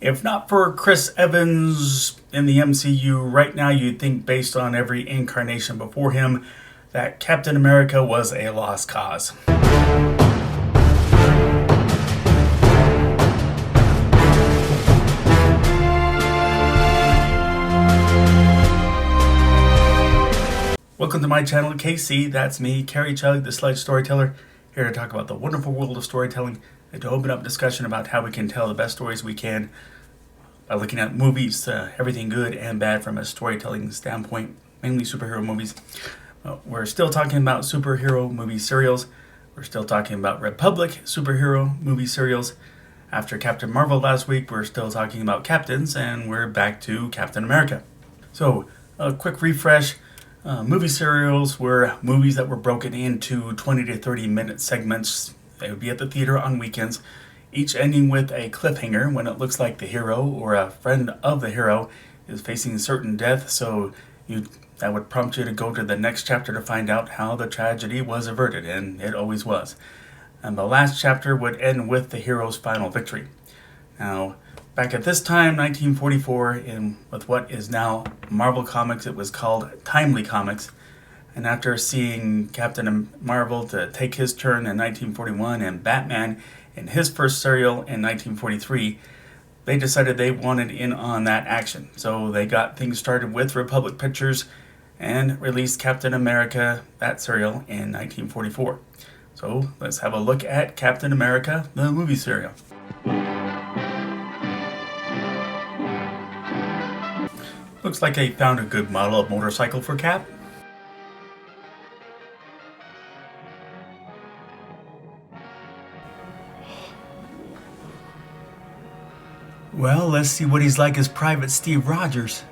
If not for Chris Evans in the MCU, right now you'd think, based on every incarnation before him, that Captain America was a lost cause. Welcome to my channel, KC. That's me, Carrie Chug, the Sledge Storyteller, here to talk about the wonderful world of storytelling and to open up discussion about how we can tell the best stories we can by looking at movies, everything good and bad from a storytelling standpoint, mainly superhero movies. We're still talking about superhero movie serials. We're still talking about Republic superhero movie serials. After Captain Marvel last week, we're still talking about captains, and we're back to Captain America. So, a quick refresh. Movie serials were movies that were broken into 20 to 30 minute segments. They would be at the theater on weekends, each ending with a cliffhanger when it looks like the hero or a friend of the hero is facing certain death, so that would prompt you to go to the next chapter to find out how the tragedy was averted, and it always was. And the last chapter would end with the hero's final victory. Now, back at this time, 1944, with what is now Marvel Comics, it was called Timely Comics. And after seeing Captain Marvel to take his turn in 1941 and Batman in his first serial in 1943, they decided they wanted in on that action. So they got things started with Republic Pictures and released Captain America, that serial, in 1944. So let's have a look at Captain America, the movie serial. Looks like they found a good model of motorcycle for Cap. Well, let's see what he's like as Private Steve Rogers.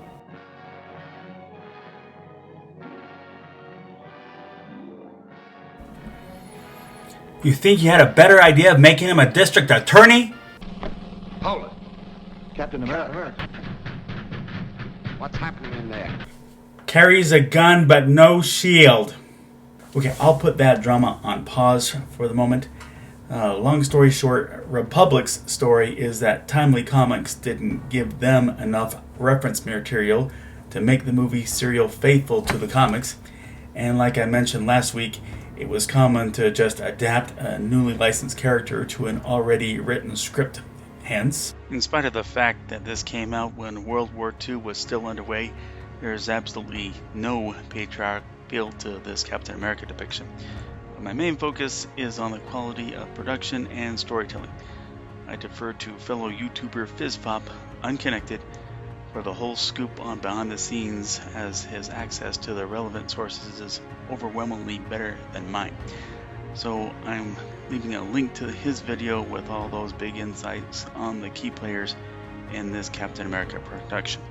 You think you had a better idea of making him a district attorney? Hold it. Captain America. What's happening in there? Carries a gun but no shield. Okay, I'll put that drama on pause for the moment. Long story short, Republic's story is that Timely Comics didn't give them enough reference material to make the movie serial faithful to the comics. And like I mentioned last week, it was common to just adapt a newly licensed character to an already written script. Hence, in spite of the fact that this came out when World War II was still underway, there is absolutely no patriotic feel to this Captain America depiction. My main focus is on the quality of production and storytelling. I defer to fellow YouTuber FizzFop, Unconnected, for the whole scoop on behind the scenes, as his access to the relevant sources is overwhelmingly better than mine. So I'm leaving a link to his video with all those big insights on the key players in this Captain America production.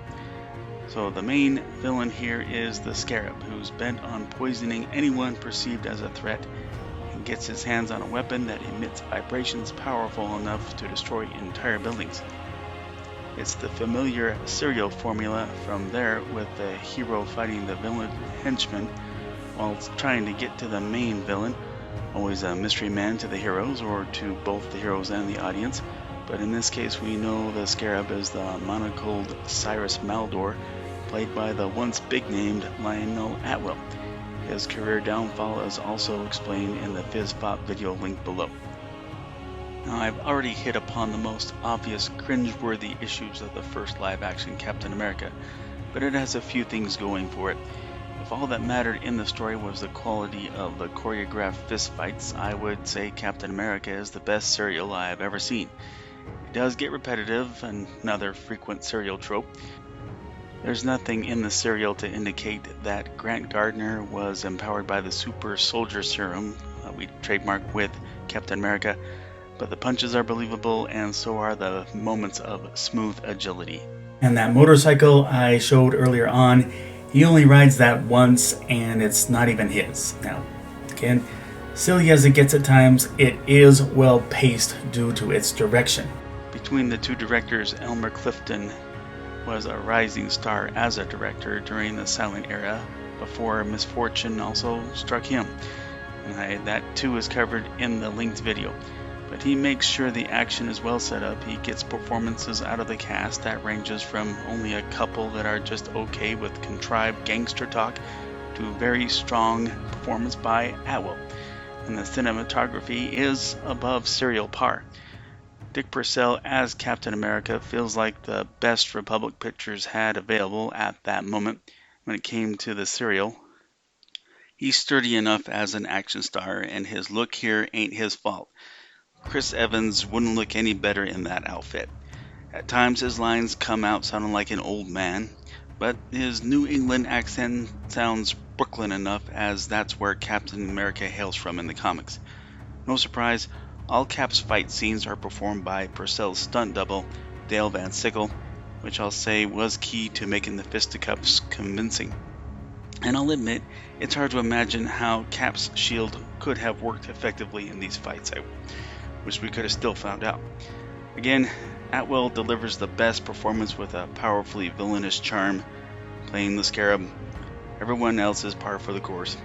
So the main villain here is the Scarab, who's bent on poisoning anyone perceived as a threat, and gets his hands on a weapon that emits vibrations powerful enough to destroy entire buildings. It's the familiar serial formula from there, with the hero fighting the villain henchman while trying to get to the main villain, always a mystery man to the heroes, or to both the heroes and the audience. But in this case, we know the Scarab is the monocled Cyrus Maldor, played by the once big-named Lionel Atwill. His career downfall is also explained in the FizzFop video link below. Now, I've already hit upon the most obvious cringe-worthy issues of the first live-action Captain America, but it has a few things going for it. If all that mattered in the story was the quality of the choreographed fistfights, I would say Captain America is the best serial I have ever seen. It does get repetitive, another frequent serial trope. There's nothing in the serial to indicate that Grant Gardner was empowered by the super soldier serum we trademarked with Captain America, but the punches are believable, and so are the moments of smooth agility. And that motorcycle I showed earlier on, he only rides that once, and it's not even his. Now, again, silly as it gets at times, it is well paced due to its direction. Between the two directors, Elmer Clifton was a rising star as a director during the silent era, before misfortune also struck him. That too is covered in the linked video. but he makes sure the action is well set up. He gets performances out of the cast that ranges from only a couple that are just okay with contrived gangster talk to very strong performance by Atwell. And the cinematography is above serial par. Dick Purcell as Captain America feels like the best Republic Pictures had available at that moment when it came to the serial. He's sturdy enough as an action star, and his look here ain't his fault. Chris Evans wouldn't look any better in that outfit. At times his lines come out sounding like an old man, but his New England accent sounds Brooklyn enough, as that's where Captain America hails from in the comics. No surprise, all Cap's fight scenes are performed by Purcell's stunt double, Dale Van Sickle, which I'll say was key to making the fisticuffs convincing. And I'll admit, it's hard to imagine how Cap's shield could have worked effectively in these fights. I wish we could have still found out. Again, Atwell delivers the best performance with a powerfully villainous charm, playing the Scarab. Everyone else is par for the course.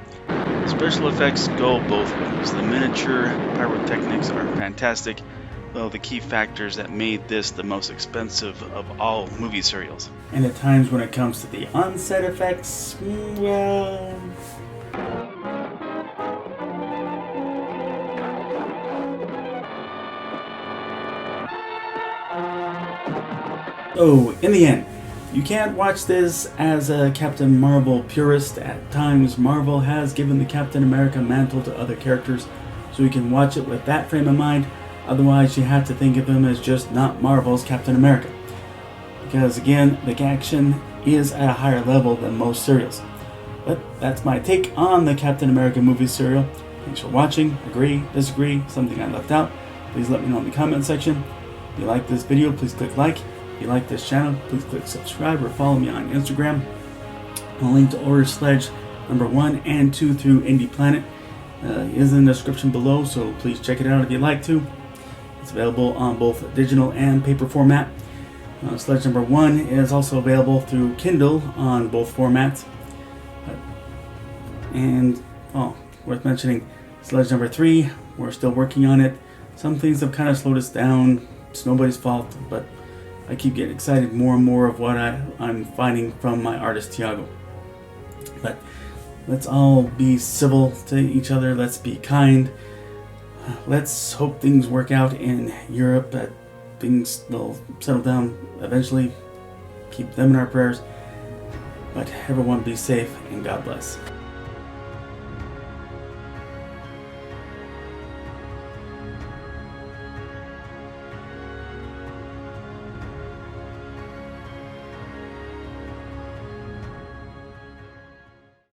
Special effects go both ways. The miniature pyrotechnics are fantastic, though the key factors that made this the most expensive of all movie serials. And at times when it comes to the on-set effects, well... Oh, in the end, you can't watch this as a Captain Marvel purist. At times, Marvel has given the Captain America mantle to other characters, so you can watch it with that frame of mind. Otherwise, you have to think of him as just not Marvel's Captain America. Because again, the action is at a higher level than most serials. But that's my take on the Captain America movie serial. Thanks for watching. Agree, disagree, something I left out, please let me know in the comment section. If you like this video, please click like. If you like this channel, please click subscribe or follow me on Instagram. A link to order Sledge number 1 and 2 through Indie Planet is in the description below, so please check it out if you'd like to. It's available on both digital and paper format. Sledge number 1 is also available through Kindle on both formats. And, worth mentioning, Sledge number 3, we're still working on it. Some things have kind of slowed us down. It's nobody's fault, but I keep getting excited more and more of what I'm finding from my artist Tiago. But let's all be civil to each other. Let's be kind. Let's hope things work out in Europe, that things will settle down eventually. Keep them in our prayers. But everyone be safe and God bless.